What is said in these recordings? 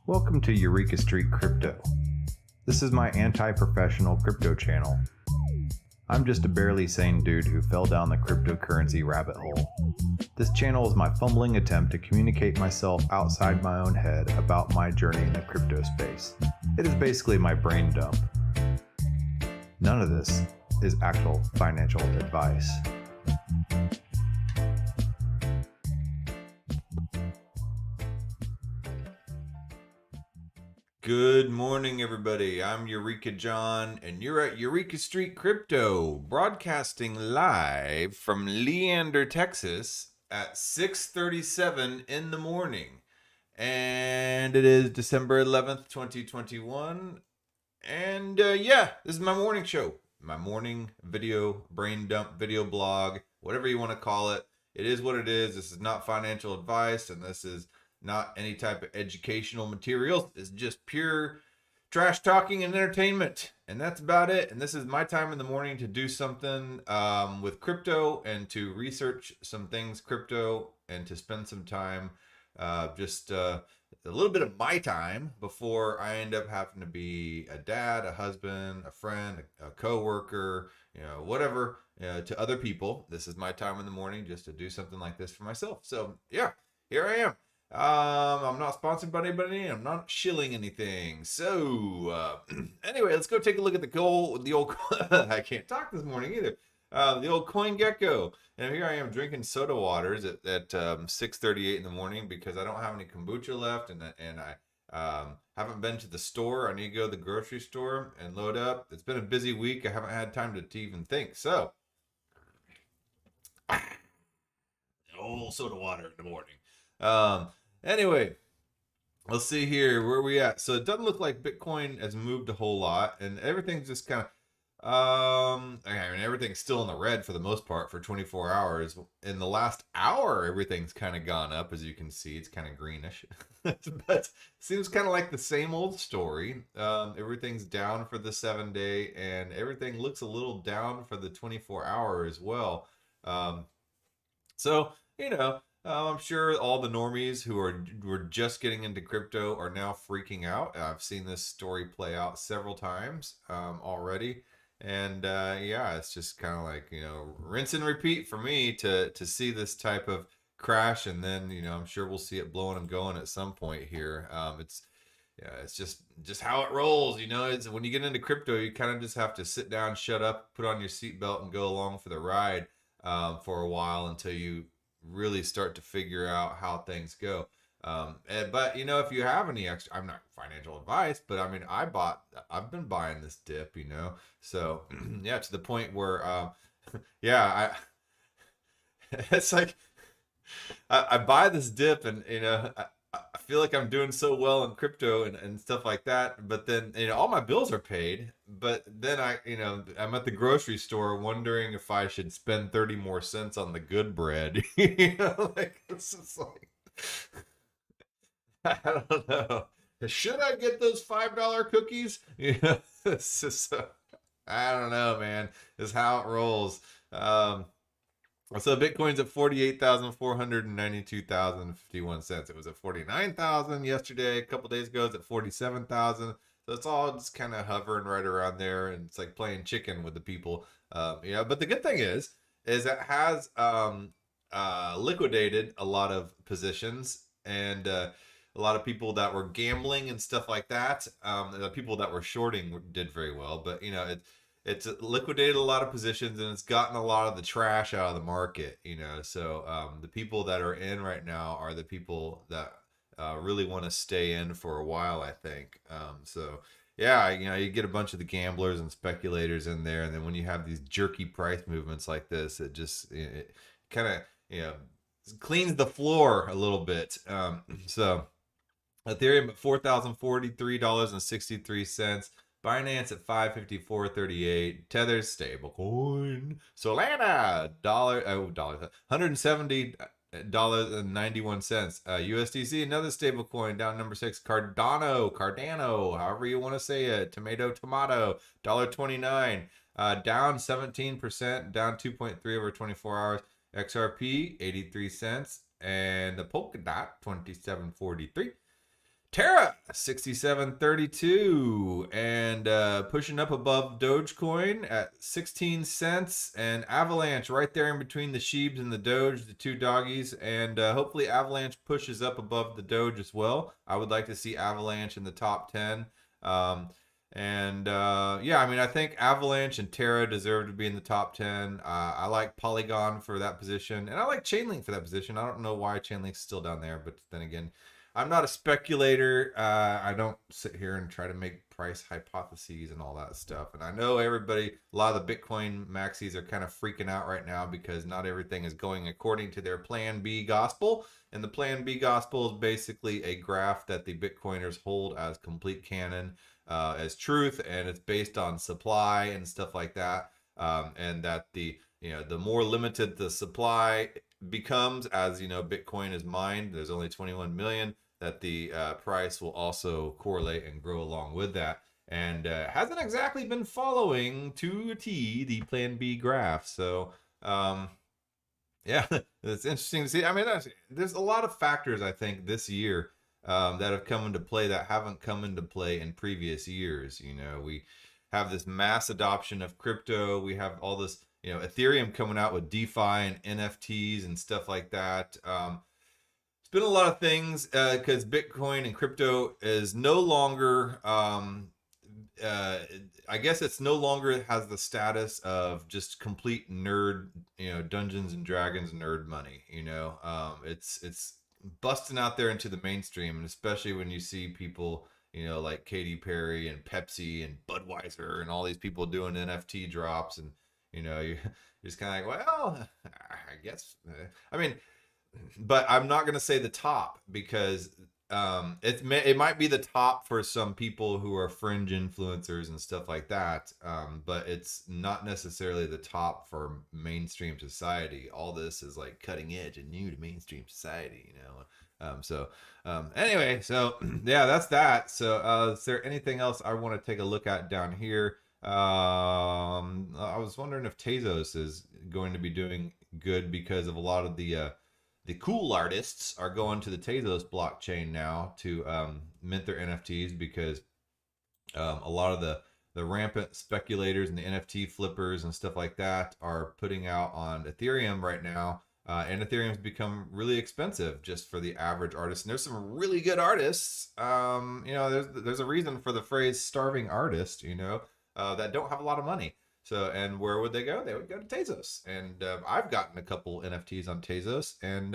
Welcome to Eureka Street Crypto. This is my anti-professional crypto channel. I'm just a barely sane dude who fell down the cryptocurrency rabbit hole. This channel is my fumbling attempt to communicate myself outside my own head about my journey in the crypto space. It is basically my brain dump. None of this is actual financial advice. Good morning, everybody. I'm Eureka John, and you're at Eureka Street Crypto, broadcasting live from Leander, Texas at 6:37 in the morning. And it is December 11th, 2021. And this is my morning show, my morning video, brain dump video blog, whatever you want to call it. It is what it is. This is not financial advice, and this is not any type of educational materials. It's just pure trash talking and entertainment, and that's about it. And this is my time in the morning to do something with crypto and to research some things crypto and to spend some time, just a little bit of my time before I end up having to be a dad, a husband, a friend, a coworker, whatever, to other people. This is my time in the morning just to do something like this for myself. So yeah, here I am. I'm not sponsored by anybody. I'm not shilling anything. So anyway, let's go take a look at the old I can't talk this morning either. The old coin gecko. And here I am drinking soda waters at 6:38 in the morning because I don't have any kombucha left, and I haven't been to the store. I need to go to the grocery store and load up. It's been a busy week. I haven't had time to even think. So old soda water in the morning. Anyway, let's see here where we at. So it doesn't look like Bitcoin has moved a whole lot, and everything's just kind of everything's still in the red for the most part for 24 hours. In the last hour, everything's kind of gone up, as you can see. It's kind of greenish, but seems kind of like the same old story. Everything's down for the 7-day, and everything looks a little down for the 24-hour as well. I'm sure all the normies who were just getting into crypto are now freaking out. I've seen this story play out several times already. And it's just kind of like, rinse and repeat for me to see this type of crash. And then, I'm sure we'll see it blowing and going at some point here. It's just how it rolls. It's when you get into crypto, you kind of just have to sit down, shut up, put on your seatbelt and go along for the ride for a while until you really start to figure out how things go. But if you have any extra, I'm not financial advice, but I mean, I've been buying this dip, so yeah, to the point where, it's like, I buy this dip and, I feel like I'm doing so well in crypto and stuff like that. But then, all my bills are paid, but then I'm at the grocery store wondering if I should spend 30 more cents on the good bread. It's just like, I don't know. Should I get those $5 cookies? It's just, I don't know, man. It's how it rolls. So Bitcoin's at 48,492,051 cents. It was at 49,000 yesterday. A couple days ago, it's at 47,000. So it's all just kind of hovering right around there, and it's like playing chicken with the people. But the good thing is it has liquidated a lot of positions, and a lot of people that were gambling and stuff like that. The people that were shorting did very well, but it's liquidated a lot of positions, and it's gotten a lot of the trash out of the market, so the people that are in right now are the people that really want to stay in for a while, I think. You get a bunch of the gamblers and speculators in there, and then when you have these jerky price movements like this, it kind of cleans the floor a little bit. So Ethereum at $4,043.63. Binance at $554.38. Tether stablecoin. Solana $170.91. USDC, another stablecoin, down number 6. Cardano, however you want to say it. Tomato, $1.29. Down 17%, down 2.3 over 24 hours. XRP 83 cents, and the Polkadot 27.43. Terra 67.32 and pushing up above Dogecoin at 16 cents, and Avalanche right there in between the Sheebs and the Doge, the two doggies, and hopefully Avalanche pushes up above the Doge as well. I would like to see Avalanche in the top 10. Um, yeah, I mean, I think Avalanche and Terra deserve to be in the top 10. I like Polygon for that position, and I like Chainlink for that position. I don't know why Chainlink's still down there, but then again, I'm not a speculator. I don't sit here and try to make price hypotheses and all that stuff. And I know everybody, a lot of the Bitcoin maxis are kind of freaking out right now because not everything is going according to their Plan B gospel. And the Plan B gospel is basically a graph that the Bitcoiners hold as complete canon, as truth, and it's based on supply and stuff like that. And that the more limited the supply becomes, as Bitcoin is mined, there's only 21 million, that the price will also correlate and grow along with that, and hasn't exactly been following to a T the Plan B graph. So yeah, it's interesting to see. I mean, there's a lot of factors, I think, this year that have come into play that haven't come into play in previous years. We have this mass adoption of crypto. We have all this, Ethereum coming out with DeFi and NFTs and stuff like that. It's been a lot of things because Bitcoin and crypto is no longer, I guess it's no longer has the status of just complete nerd, Dungeons and Dragons nerd money. It's busting out there into the mainstream, and especially when you see people, like Katy Perry and Pepsi and Budweiser and all these people doing NFT drops, and you're just kind of like, well, I guess, I mean. But I'm not going to say the top because it might be the top for some people who are fringe influencers and stuff like that. But it's not necessarily the top for mainstream society. All this is like cutting edge and new to mainstream society, Anyway, so yeah, that's that. So is there anything else I want to take a look at down here? I was wondering if Tezos is going to be doing good because of a lot of the cool artists are going to the Tezos blockchain now to mint their NFTs, because a lot of the rampant speculators and the NFT flippers and stuff like that are putting out on Ethereum right now. And Ethereum's become really expensive just for the average artist. And there's some really good artists. There's a reason for the phrase starving artist, that don't have a lot of money. So, and where would they go? They would go to Tezos. And I've gotten a couple NFTs on Tezos. And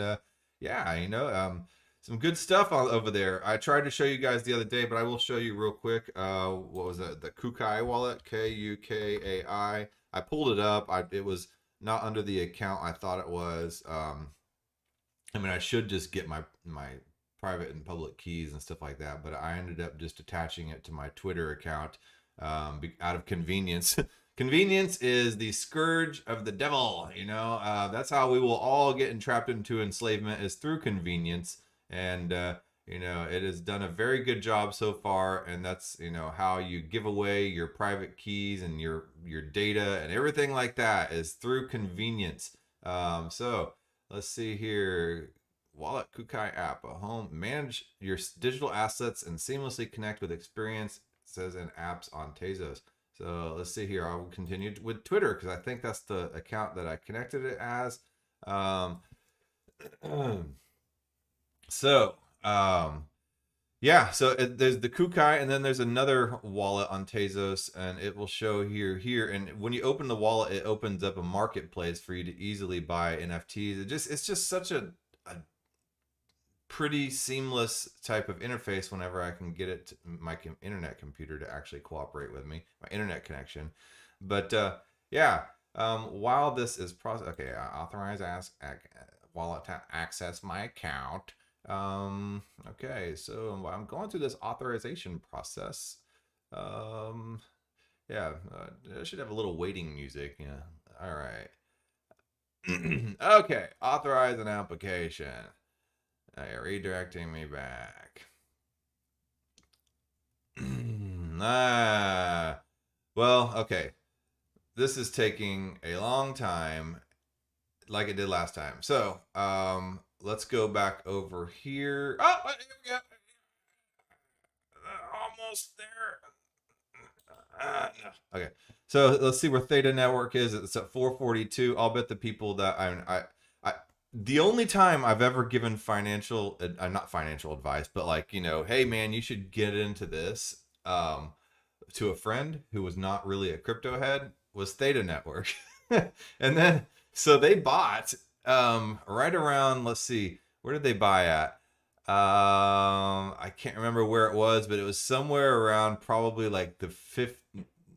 some good stuff over there. I tried to show you guys the other day, but I will show you real quick. What was that? The Kukai wallet, Kukai. I pulled it up. It was not under the account I thought it was. I mean, I should just get my private and public keys and stuff like that, but I ended up just attaching it to my Twitter account out of convenience. Convenience is the scourge of the devil. That's how we will all get entrapped into enslavement, is through convenience. And it has done a very good job so far. And that's how you give away your private keys and your data and everything like that, is through convenience. So let's see here. Wallet Kukai app, a home, manage your digital assets and seamlessly connect with experience, says, in apps on Tezos. So let's see here. I'll continue with Twitter because I think that's the account that I connected it as. There's the Kukai, and then there's another wallet on Tezos, and it will show here. And when you open the wallet, it opens up a marketplace for you to easily buy NFTs. It's just such a pretty seamless type of interface whenever I can get it to my internet computer to actually cooperate with me, my internet connection. But while this is process, okay, authorize wallet to access my account. Okay, so I'm going through this authorization process. I should have a little waiting music. Yeah. All right. Okay, authorize an application. Redirecting me back. Well, okay. This is taking a long time, like it did last time. So, let's go back over here. Oh, here we go. almost there. No. Okay. So let's see where Theta Network is. It's at 442. I'll bet the people that I the only time I've ever given not financial advice, but like, hey man, you should get into this, to a friend who was not really a crypto head was Theta Network. And then, so they bought, right around, let's see, where did they buy at? I can't remember where it was, but it was somewhere around probably like the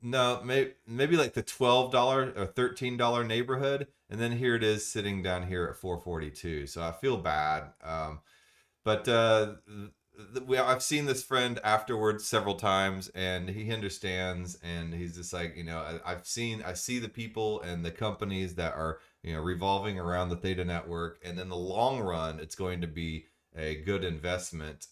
maybe like the $12 or $13 neighborhood. And then here it is sitting down here at 442. So I feel bad. But I've seen this friend afterwards several times, and he understands, and he's just like, I see the people and the companies that are, revolving around the Theta Network, and in the long run, it's going to be a good investment,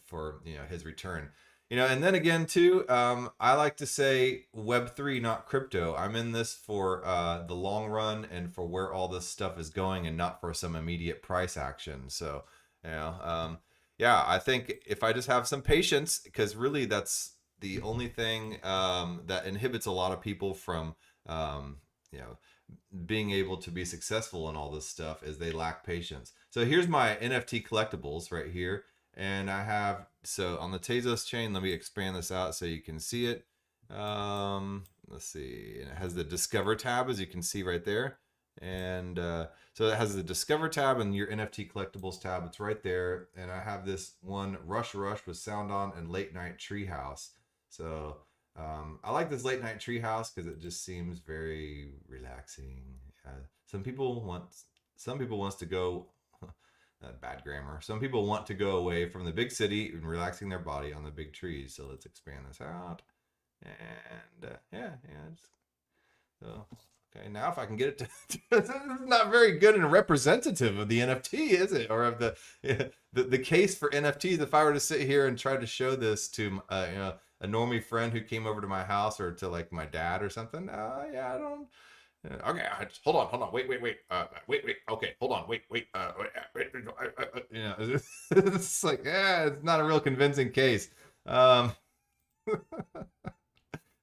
for, his return. And then again too, I like to say Web3, not crypto. I'm in this for the long run and for where all this stuff is going, and not for some immediate price action. So, yeah, I think if I just have some patience, because really that's the only thing that inhibits a lot of people from, being able to be successful in all this stuff, is they lack patience. So here's my NFT collectibles right here. And I have, so on the Tezos chain, let me expand this out so you can see it. Let's see, and it has the Discover tab, as you can see right there. And so it has the Discover tab and your NFT collectibles tab. It's right there. And I have this one, Rush with Sound On and Late Night Treehouse. So I like this Late Night Treehouse because it just seems very relaxing. Some people wants to go, bad grammar. Some people want to go away from the big city and relaxing their body on the big trees. So let's expand this out. And so, okay, now if I can get it to, this is not very good and representative of the NFT, is it? Or of the case for NFTs. If I were to sit here and try to show this to, a normie friend who came over to my house, or to like my dad or something, I don't. Okay, hold on, wait, wait. Okay, hold on, wait. It's like, it's not a real convincing case. All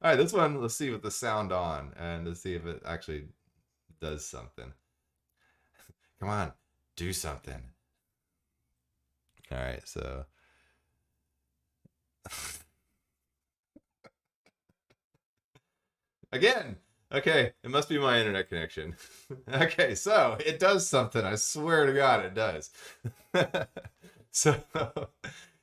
right, this one, let's see with the sound on, and let's see if it actually does something. Come on, do something. All right, so. Again. Okay, it must be my internet connection. Okay, so it does something. I swear to God, it does. So,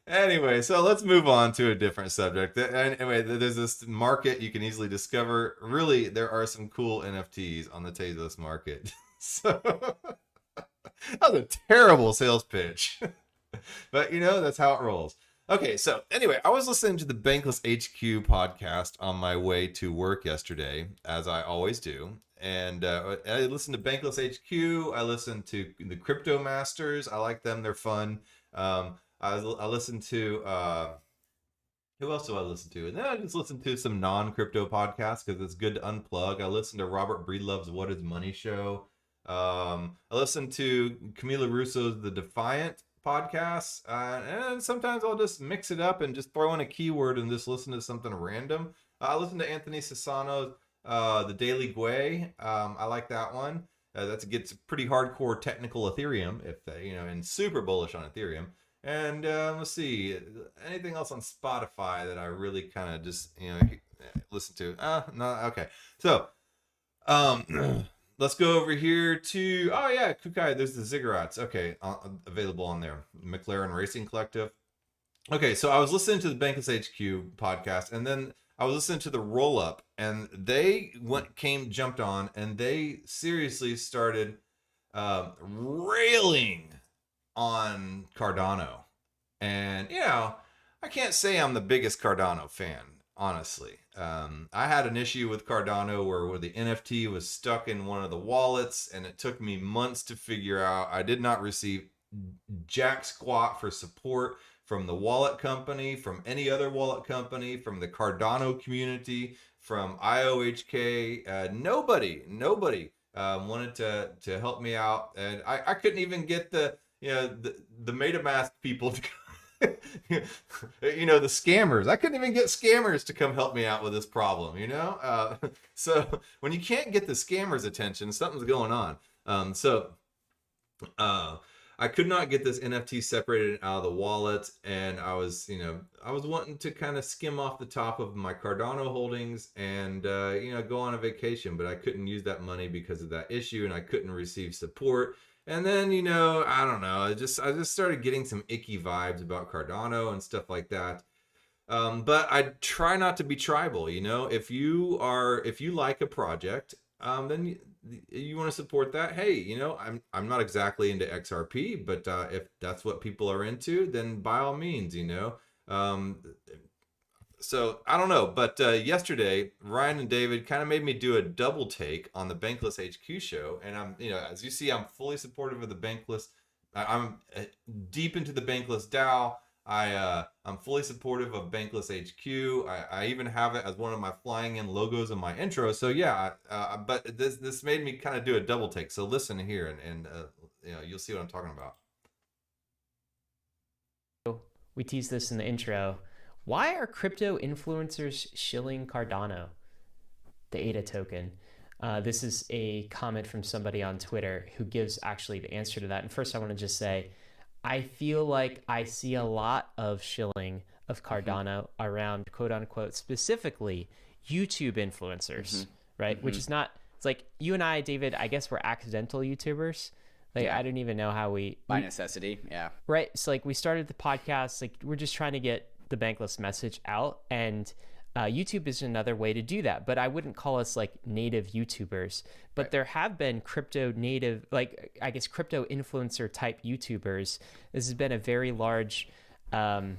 anyway, so let's move on to a different subject. Anyway, there's this market you can easily discover. Really, there are some cool NFTs on the Tezos market. So, that was a terrible sales pitch. But, that's how it rolls. Okay, so anyway, I was listening to the Bankless HQ podcast on my way to work yesterday, as I always do. And I listened to Bankless HQ. I listened to the Crypto Masters. I like them. They're fun. I listened to, who else do I listen to? And then I just listened to some non-crypto podcasts because it's good to unplug. I listened to Robert Breedlove's What is Money show. I listened to Camila Russo's The Defiant podcasts, and sometimes I'll just mix it up and just throw in a keyword and just listen to something random. I listen to Anthony Sassano's The Daily Gwei. I like that one. That gets pretty hardcore technical Ethereum, if they, and super bullish on Ethereum. And let's see, anything else on Spotify that I really kind of just listen to? No, okay. So let's go over here to, oh yeah, Kukai, there's the Ziggurats. Okay, available on there. McLaren Racing Collective. Okay, so I was listening to the Bankless HQ podcast, and then I was listening to the Roll Up, and they jumped on, and they seriously started railing on Cardano. And, I can't say I'm the biggest Cardano fan, honestly. I had an issue with Cardano where the NFT was stuck in one of the wallets, and it took me months to figure out. I did not receive jack squat for support from the wallet company, from any other wallet company, from the Cardano community, from IOHK. Nobody wanted to help me out, and I couldn't even get the MetaMask people The scammers. I couldn't even get scammers to come help me out with this problem. So when you can't get the scammers' attention, something's going on. Uh, I could not get this NFT separated out of the wallet, and I was wanting to kind of skim off the top of my Cardano holdings and go on a vacation, but I couldn't use that money because of that issue, and I couldn't receive support. And then, I don't know, I just started getting some icky vibes about Cardano and stuff like that. But I try not to be tribal. If you like a project, then you want to support that. Hey, I'm not exactly into XRP, but if that's what people are into, then by all means. So I don't know, but yesterday Ryan and David kind of made me do a double take on the Bankless HQ show, and as you see, I'm fully supportive of the Bankless. I'm deep into the Bankless DAO. I'm fully supportive of Bankless HQ. I even have it as one of my flying in logos in my intro. So yeah, but this made me kind of do a double take. So listen here, and you'll see what I'm talking about. We teased this in the intro. Why are crypto influencers shilling Cardano, the ADA token? This is a comment from somebody on Twitter who gives actually the answer to that. And first I want to just say, I feel like I see a lot of shilling of Cardano around quote unquote, specifically YouTube influencers, right? Which is not, it's like you and I, David, I guess we're accidental YouTubers. Like, I don't even know how by necessity. Yeah. Right. So like we started the podcast, like we're just trying to get the Bankless message out, and YouTube is another way to do that. But I wouldn't call us like native YouTubers, but right. There have been crypto native, like I guess crypto influencer type YouTubers. This has been a very large, I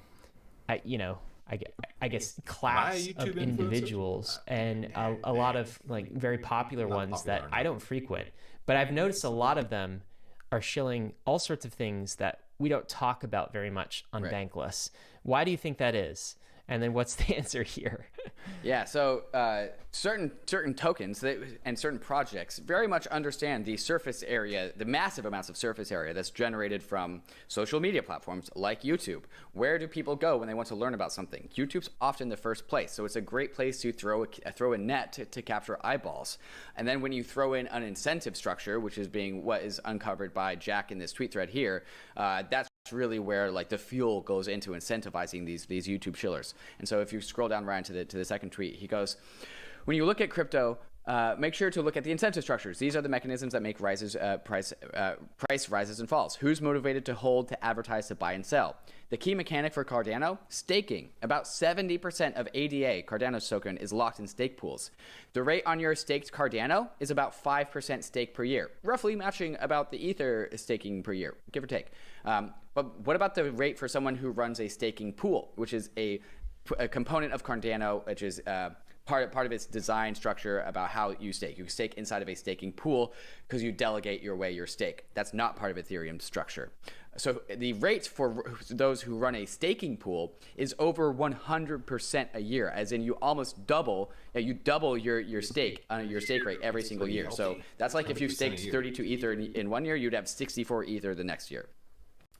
guess class of individuals, and a lot of like very popular ones that I don't frequent, but I've noticed a lot of them are shilling all sorts of things that we don't talk about very much on Bankless. Why do you think that is? And then what's the answer here? Yeah, so certain tokens and certain projects very much understand the surface area, the massive amounts of surface area that's generated from social media platforms like YouTube. Where do people go when they want to learn about something? YouTube's often the first place, so it's a great place to throw a net to capture eyeballs. And then when you throw in an incentive structure, which is what is uncovered by Jack in this tweet thread here, that's really where like the fuel goes into incentivizing these YouTube shillers. And so if you scroll down, Ryan, to the second tweet, he goes, when you look at crypto, make sure to look at the incentive structures. These are the mechanisms that make price rises and falls. Who's motivated to hold, to advertise, to buy and sell? The key mechanic for Cardano, staking. About 70% of ADA, Cardano's token, is locked in stake pools. The rate on your staked Cardano is about 5% stake per year, roughly matching about the Ether staking per year, give or take. But what about the rate for someone who runs a staking pool, which is a component of Cardano, which is part of its design structure about how you stake. You stake inside of a staking pool because you delegate your stake. That's not part of Ethereum's structure. So the rate for those who run a staking pool is over 100% a year, as in you almost double, your stake rate every single year. So that's like if you staked 32 Ether in 1 year, you'd have 64 Ether the next year.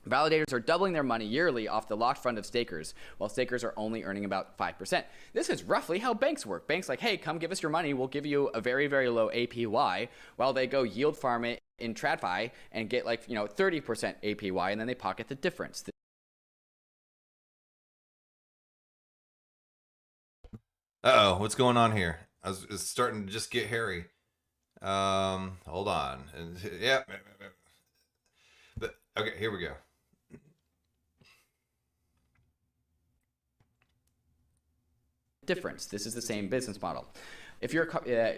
Validators are doubling their money yearly off the locked fund of stakers, while stakers are only earning about 5%. This is roughly how banks work. Banks like, hey, come give us your money. We'll give you a very, very low APY, while they go yield farm it in TradFi and get 30% APY, and then they pocket the difference. Uh-oh, what's going on here? It's starting to just get hairy. Hold on. Yeah. But okay, here we go. Difference. This is the same business model. If you're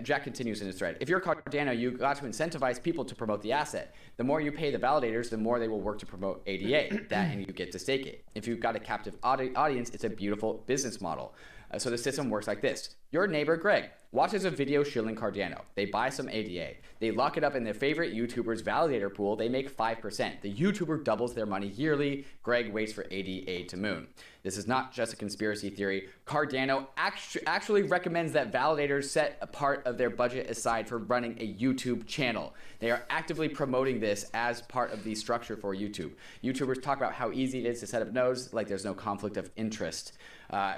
Jack continues in his thread. If you're Cardano, you got to incentivize people to promote the asset. The more you pay the validators, the more they will work to promote ADA. And you get to stake it. If you've got a captive audience, it's a beautiful business model. So the system works like this. Your neighbor, Greg, watches a video shilling Cardano. They buy some ADA. They lock it up in their favorite YouTuber's validator pool. They make 5%. The YouTuber doubles their money yearly. Greg waits for ADA to moon. This is not just a conspiracy theory. Cardano actually recommends that validators set a part of their budget aside for running a YouTube channel. They are actively promoting this as part of the structure for YouTube. YouTubers talk about how easy it is to set up nodes, like there's no conflict of interest.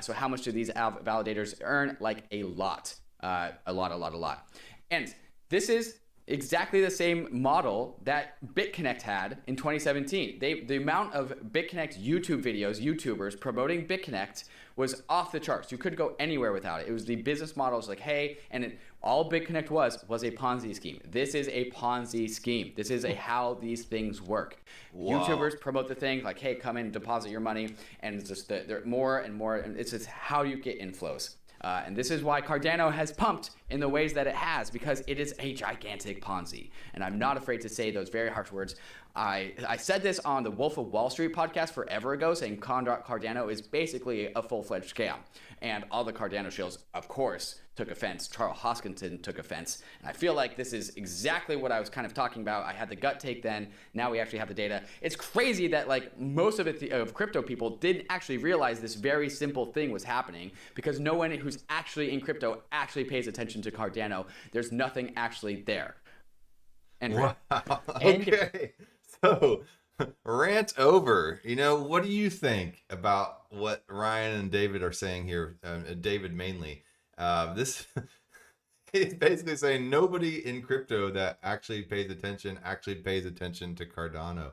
So how much do these validators earn? Like a lot. A lot. And this is exactly the same model that BitConnect had in 2017. The amount of BitConnect YouTube videos, YouTubers promoting BitConnect was off the charts. You couldn't go anywhere without it. It was the business models like, hey, and all BitConnect was a Ponzi scheme. This is a Ponzi scheme. This is how these things work. Wow. YouTubers promote the thing like, hey, come in, deposit your money, and it's just there more and more, and it's just how you get inflows. And this is why Cardano has pumped in the ways that it has, because it is a gigantic Ponzi. And I'm not afraid to say those very harsh words. I said this on the Wolf of Wall Street podcast forever ago, saying Cardano is basically a full-fledged scam. And all the Cardano shills, of course, took offense. Charles Hoskinson took offense. And I feel like this is exactly what I was kind of talking about. I had the gut take then. Now we actually have the data. It's crazy that like most of crypto people didn't actually realize this very simple thing was happening, because no one who's actually in crypto actually pays attention to Cardano. There's nothing actually there. And wow. Okay. So rant over. What do you think about what Ryan and David are saying here? David mainly. This is basically saying nobody in crypto that actually pays attention to Cardano.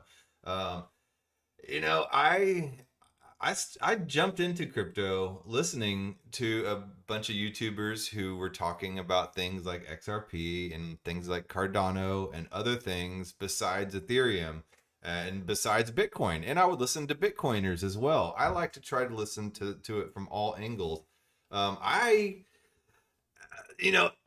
I jumped into crypto listening to a bunch of YouTubers who were talking about things like XRP and things like Cardano and other things besides Ethereum and besides Bitcoin. And I would listen to Bitcoiners as well. I like to try to listen to it from all angles.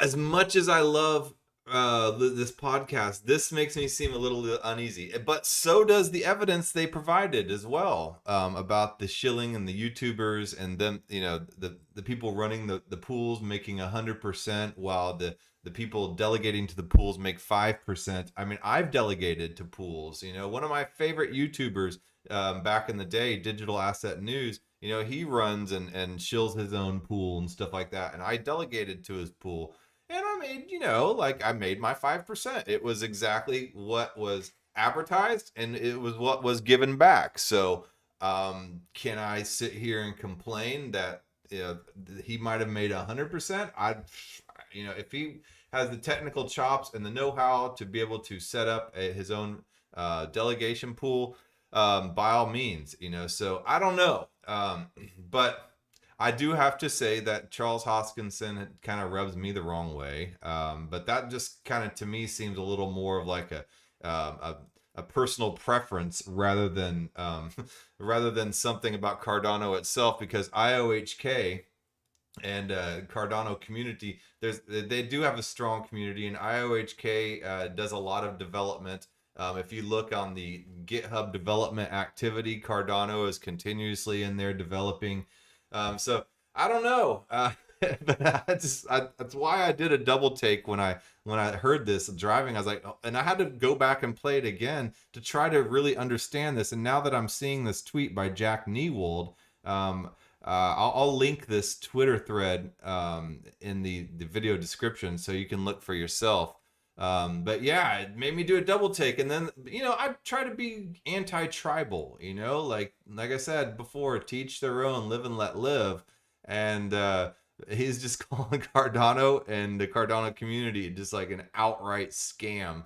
As much as I love this podcast, this makes me seem a little uneasy, but so does the evidence they provided as well, about the shilling and the YouTubers and them, the people running the pools making 100% while the people delegating to the pools make 5%. I mean, I've delegated to pools. One of my favorite YouTubers back in the day, Digital Asset News, he runs and shills his own pool and stuff like that. And I delegated to his pool. And I made, I made my 5%. It was exactly what was advertised, and it was what was given back. So can I sit here and complain that he might have made 100%? If he has the technical chops and the know-how to be able to set up his own delegation pool, by all means, so I don't know. But I do have to say that Charles Hoskinson kind of rubs me the wrong way. But that just kind of, to me, seems a little more of like a personal preference rather than something about Cardano itself, because IOHK and Cardano community, they do have a strong community, and IOHK does a lot of development. If you look on the GitHub development activity, Cardano is continuously in there developing. So I don't know, but that's why I did a double take when I heard this driving. I was like, oh, and I had to go back and play it again to try to really understand this. And now that I'm seeing this tweet by Jack Newald, I'll link this Twitter thread in the video description so you can look for yourself. But yeah, it made me do a double take. And then, I try to be anti-tribal, like I said before, teach their own, live and let live. And, he's just calling Cardano and the Cardano community just like an outright scam.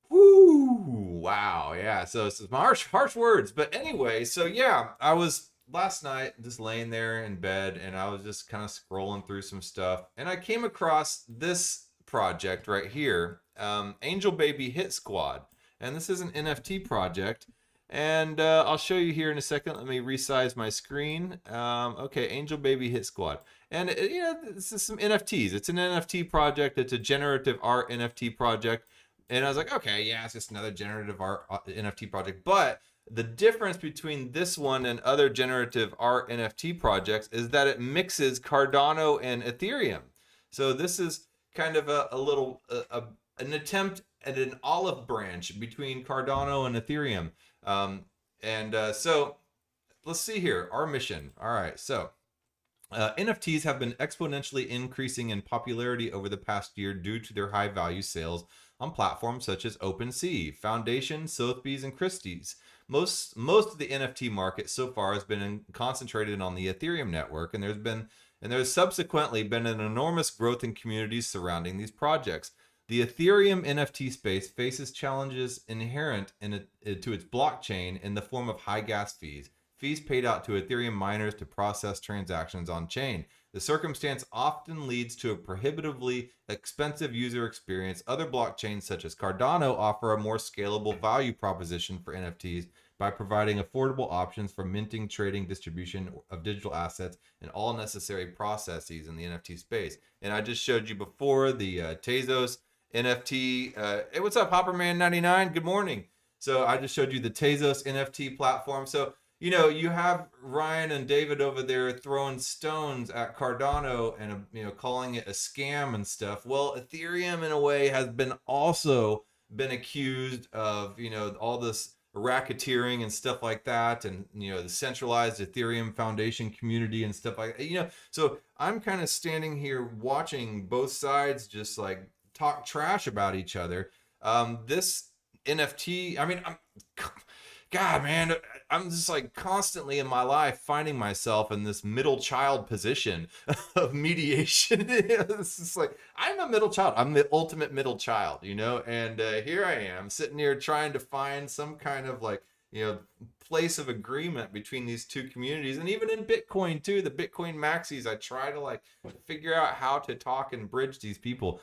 Wow. Yeah. So it's some harsh words, but anyway, so yeah, I was last night just laying there in bed and I was just kind of scrolling through some stuff and I came across this project right here, Angel Baby Hit Squad, and this is an NFT project, and I'll show you here in a second. Let me resize my screen. Okay, Angel Baby Hit Squad, and this is some NFTs. It's an NFT project. It's a generative art NFT project, and I was like, okay, yeah, it's just another generative art NFT project. But the difference between this one and other generative art NFT projects is that it mixes Cardano and Ethereum. So this is kind of an attempt at an olive branch between Cardano and Ethereum. So let's see here, our mission. All right, so NFTs have been exponentially increasing in popularity over the past year due to their high value sales on platforms such as OpenSea, Foundation, Sotheby's, and Christie's. Most of the NFT market so far has been concentrated on the Ethereum network, and there's subsequently been an enormous growth in communities surrounding these projects. The Ethereum NFT space faces challenges inherent to its blockchain in the form of high gas fees paid out to Ethereum miners to process transactions on chain. The circumstance often leads to a prohibitively expensive user experience. Other blockchains, such as Cardano, offer a more scalable value proposition for NFTs by providing affordable options for minting, trading, distribution of digital assets, and all necessary processes in the NFT space. And I just showed you before the Tezos NFT. Hey, what's up, Hopperman99? Good morning. So I just showed you the Tezos NFT platform. So you have Ryan and David over there throwing stones at Cardano and calling it a scam and stuff. Well, Ethereum in a way has been accused of all this racketeering and stuff like that, and the centralized Ethereum Foundation community and stuff like that. So I'm kind of standing here watching both sides just like talk trash about each other. This NFT, I mean, God, man, I'm just like constantly in my life finding myself in this middle child position of mediation. It's just like, I'm a middle child. I'm the ultimate middle child, and here I am sitting here trying to find some kind of place of agreement between these two communities. And even in Bitcoin too, the Bitcoin maxis, I try to figure out how to talk and bridge these people.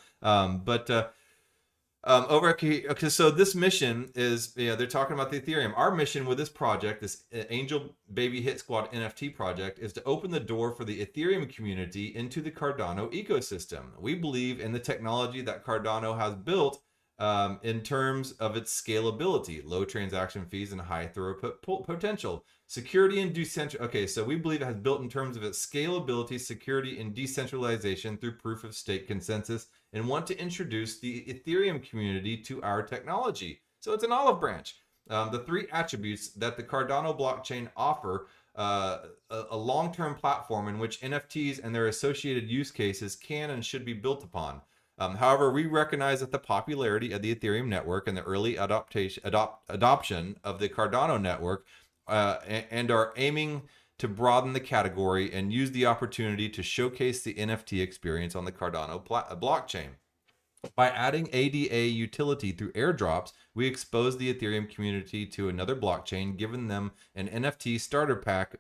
Okay, so this mission is, they're talking about the Ethereum. Our mission with this project, this Angel Baby Hit Squad NFT project, is to open the door for the Ethereum community into the Cardano ecosystem. We believe in the technology that Cardano has built in terms of its scalability, low transaction fees, and high throughput potential. Security and decentralization. Okay, so we believe it has built in terms of its scalability, security, and decentralization through proof of stake consensus, and want to introduce the Ethereum community to our technology. So it's an olive branch. The three attributes that the Cardano blockchain offer a long-term platform in which NFTs and their associated use cases can and should be built upon. However, we recognize that the popularity of the Ethereum network and the early adoption of the Cardano network and are aiming to broaden the category and use the opportunity to showcase the NFT experience on the Cardano blockchain. By adding ADA utility through airdrops, we expose the Ethereum community to another blockchain, giving them an NFT starter pack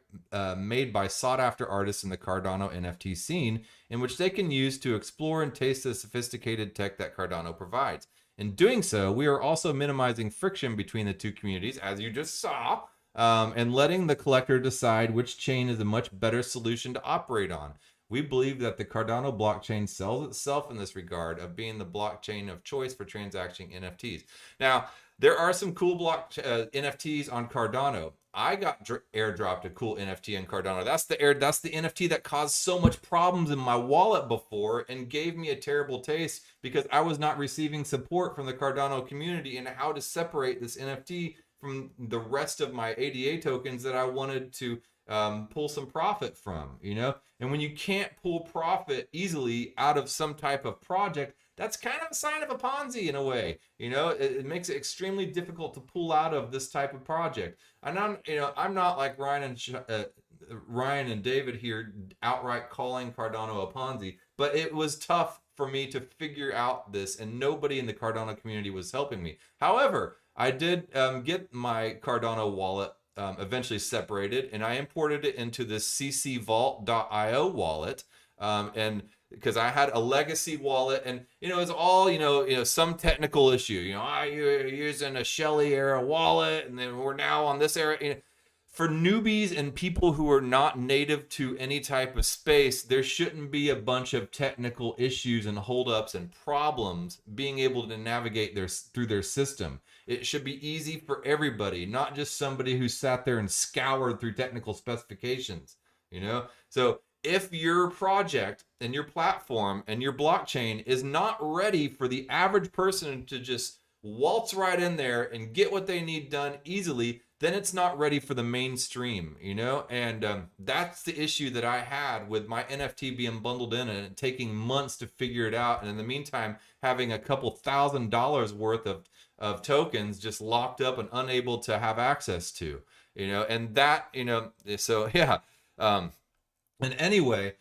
made by sought-after artists in the Cardano NFT scene, in which they can use to explore and taste the sophisticated tech that Cardano provides. In doing so, we are also minimizing friction between the two communities, as you just saw, and letting the collector decide which chain is a much better solution to operate on. We believe that the Cardano blockchain sells itself in this regard of being the blockchain of choice for transacting NFTs. Now, there are some cool NFTs on Cardano. I got airdropped a cool NFT on Cardano. That's the NFT that caused so much problems in my wallet before and gave me a terrible taste because I was not receiving support from the Cardano community in how to separate this NFT from the rest of my ADA tokens that I wanted to pull some profit from, and when you can't pull profit easily out of some type of project, that's kind of a sign of a Ponzi in a way. It makes it extremely difficult to pull out of this type of project. And I'm not like Ryan and David here outright calling Cardano a Ponzi, but it was tough for me to figure out this, and nobody in the Cardano community was helping me. However, I did get my Cardano wallet eventually separated, and I imported it into this ccvault.io wallet, and because I had a legacy wallet, and it's all some technical issue. You're using a Shelley era wallet, and then we're now on this era. For newbies and people who are not native to any type of space, there shouldn't be a bunch of technical issues and holdups and problems being able to navigate through their system. It should be easy for everybody, not just somebody who sat there and scoured through technical specifications, So if your project and your platform and your blockchain is not ready for the average person to just waltz right in there and get what they need done easily, then it's not ready for the mainstream, you know? And that's the issue that I had with my NFT being bundled in and it taking months to figure it out. And in the meantime, having a couple $1,000s worth of tokens just locked up and unable to have access to, you know? And that, you know, so yeah. And anyway,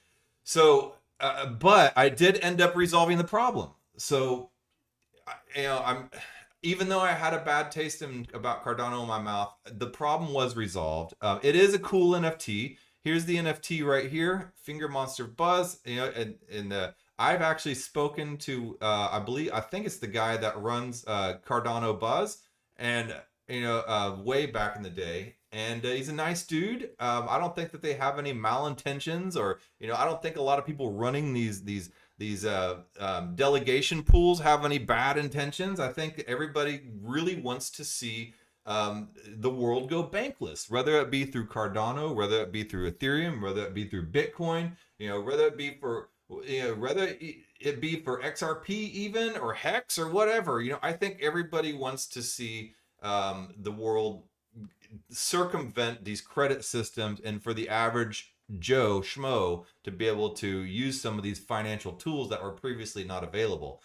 so, but I did end up resolving the problem. So, you know, even though I had a bad taste about Cardano in my mouth, the problem was resolved. It is a cool NFT. Here's the NFT right here, Finger Monster Buzz. You know, and I've actually spoken to, I think it's the guy that runs Cardano Buzz, and you know, way back in the day. And he's a nice dude. I don't think that they have any malintentions, or you know, I don't think a lot of people running these delegation pools have any bad intentions. I think everybody really wants to see the world go bankless, whether it be through Cardano, whether it be through Ethereum, whether it be through Bitcoin, you know, whether it be for, you know, whether it be for XRP even, or Hex or whatever. You know, I think everybody wants to see the world circumvent these credit systems, and for the average Joe Schmo to be able to use some of these financial tools that were previously not available.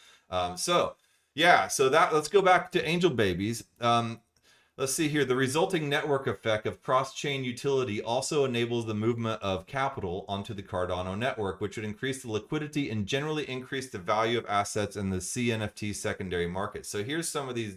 So that, let's go back to angel babies. Let's see here. The resulting network effect of cross-chain utility also enables the movement of capital onto the Cardano network, which would increase the liquidity and generally increase the value of assets in the CNFT secondary market. So here's some of these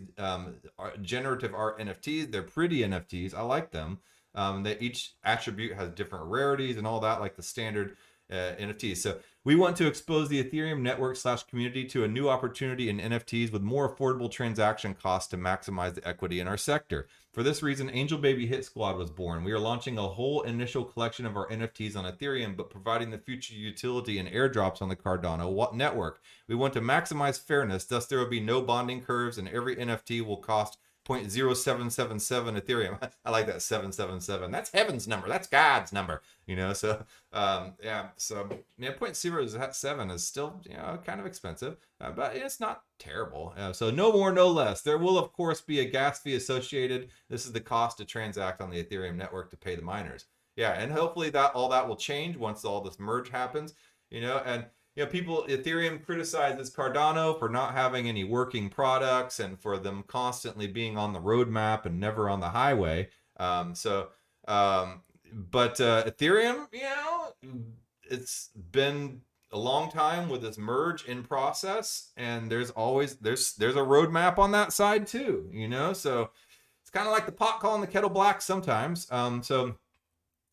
generative art NFTs. They're pretty NFTs. I like them. That each attribute has different rarities and all that, like the standard NFTs. So we want to expose the Ethereum network / community to a new opportunity in NFTs with more affordable transaction costs to maximize the equity in our sector. For this reason, Angel Baby Hit Squad was born. We are launching a whole initial collection of our NFTs on Ethereum, but providing the future utility and airdrops on the Cardano network. We want to maximize fairness, thus there will be no bonding curves, and every NFT will cost 0.0777 Ethereum. I like that 777. That's heaven's number. That's God's number. You know, so yeah, so yeah, 0.007 is still, you know, kind of expensive, but it's not terrible. So no more, no less. There will of course be a gas fee associated. This is the cost to transact on the Ethereum network to pay the miners. Yeah, and hopefully that all that will change once all this merge happens. You know, and you know, Ethereum criticizes Cardano for not having any working products and for them constantly being on the roadmap and never on the highway. But Ethereum, you know, it's been a long time with this merge in process, and there's a roadmap on that side too, you know. So it's kind of like the pot calling the kettle black sometimes.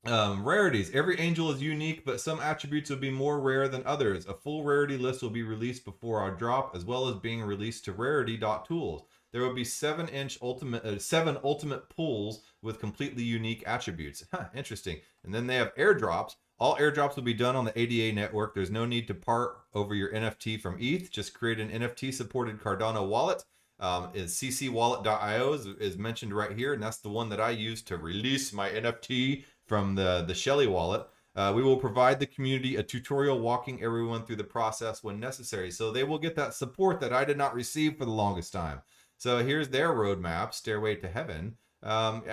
Rarities. Every angel is unique, but some attributes will be more rare than others. A full rarity list will be released before our drop, as well as being released to rarity.tools. There will be 7 ultimate pools with completely unique attributes. Interesting. And then they have airdrops. All airdrops will be done on the ADA network. There's no need to part over your NFT from ETH. Just create an NFT supported Cardano wallet. Is ccwallet.io is mentioned right here, and that's the one that I use to release my NFT from the Shelly wallet. We will provide the community a tutorial walking everyone through the process when necessary. So they will get that support that I did not receive for the longest time. So here's their roadmap, Stairway to Heaven. And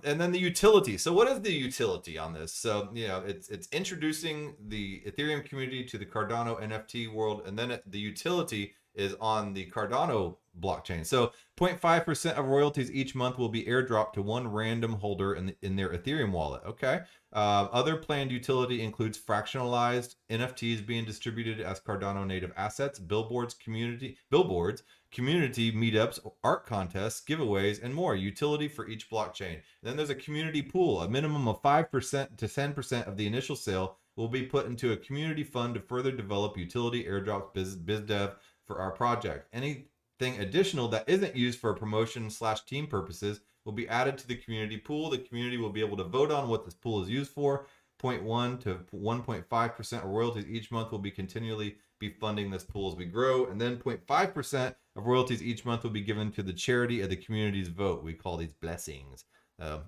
then the utility. So what is the utility on this? So, you know, it's introducing the Ethereum community to the Cardano NFT world, and then the utility is on the Cardano blockchain. So 0.5% of royalties each month will be airdropped to one random holder in their Ethereum wallet. Okay. Other planned utility includes fractionalized NFTs being distributed as Cardano native assets, billboards, community meetups, art contests, giveaways, and more. Utility for each blockchain. And then there's a community pool. A minimum of 5% to 10% of the initial sale will be put into a community fund to further develop utility airdrops, biz dev for our project. Anything additional that isn't used for promotion / team purposes will be added to the community pool. The community will be able to vote on what this pool is used for. 0.1 to 1.5% of royalties each month will be continually be funding this pool as we grow. And then 0.5% of royalties each month will be given to the charity of the community's vote. We call these blessings.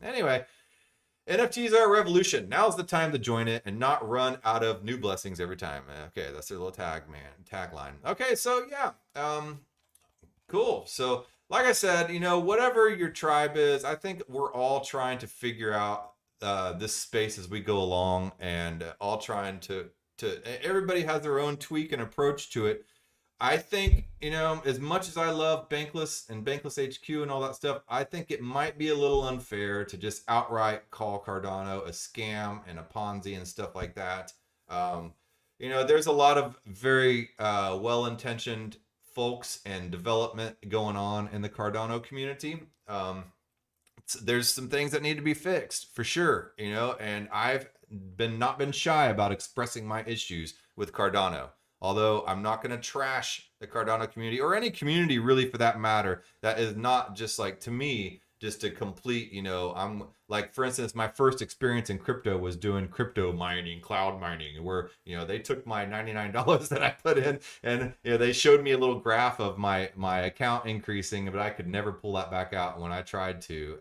Anyway, NFTs are a revolution. Now's the time to join it and not run out of new blessings every time. Okay, that's their little tagline. Okay, so yeah, Cool. So, like I said, whatever your tribe is, I think we're all trying to figure out this space as we go along, and all trying to. Everybody has their own tweak and approach to it. I think, as much as I love Bankless and Bankless HQ and all that stuff, I think it might be a little unfair to just outright call Cardano a scam and a Ponzi and stuff like that. There's a lot of very well-intentioned folks and development going on in the Cardano community. There's some things that need to be fixed for sure, and I've not been shy about expressing my issues with Cardano. Although I'm not going to trash the Cardano community, or any community really for that matter, that is not just like, to me, just a complete, I'm like, for instance, my first experience in crypto was doing crypto mining, cloud mining, where, they took my $99 that I put in, and, they showed me a little graph of my account increasing, but I could never pull that back out when I tried to.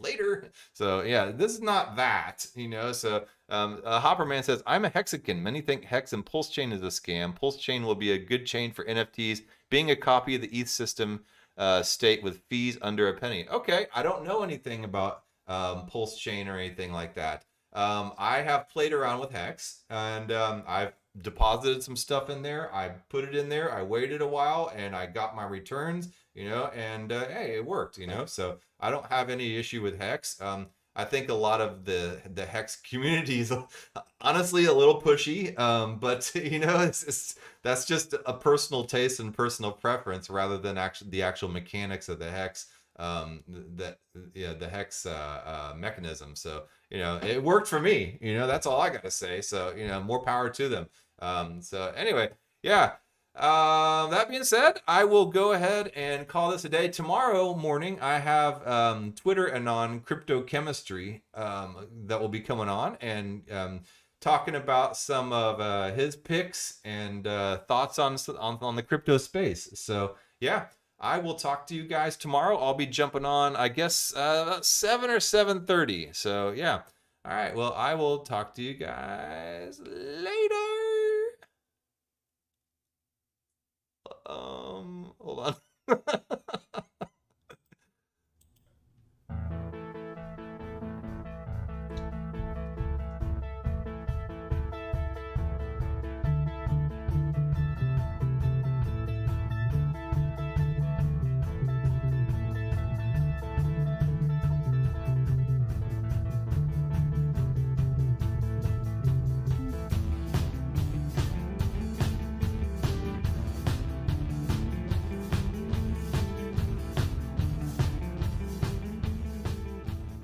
Later. So yeah, this is not that, so Hopperman says, I'm a Hexican. Many think Hex and Pulse Chain is a scam. Pulse Chain will be a good chain for NFTs, being a copy of the ETH system state with fees under a penny. Okay, I don't know anything about Pulse Chain or anything like that. I have played around with Hex, and I've deposited some stuff in there. I put it in there. I waited a while, and I got my returns, and hey, it worked, so I don't have any issue with Hex. I think a lot of the Hex community is honestly a little pushy, but that's just a personal taste and personal preference rather than the actual mechanics of the Hex, the Hex mechanism. So it worked for me. That's all I gotta say. So more power to them. So anyway, yeah. That being said, I will go ahead and call this a day. Tomorrow morning, I have Twitter Anon Crypto Chemistry that will be coming on, and talking about some of his picks and thoughts on the crypto space. So yeah, I will talk to you guys tomorrow. I'll be jumping on, I guess, about 7 or 7:30. So yeah. All right. Well, I will talk to you guys later. Hold on.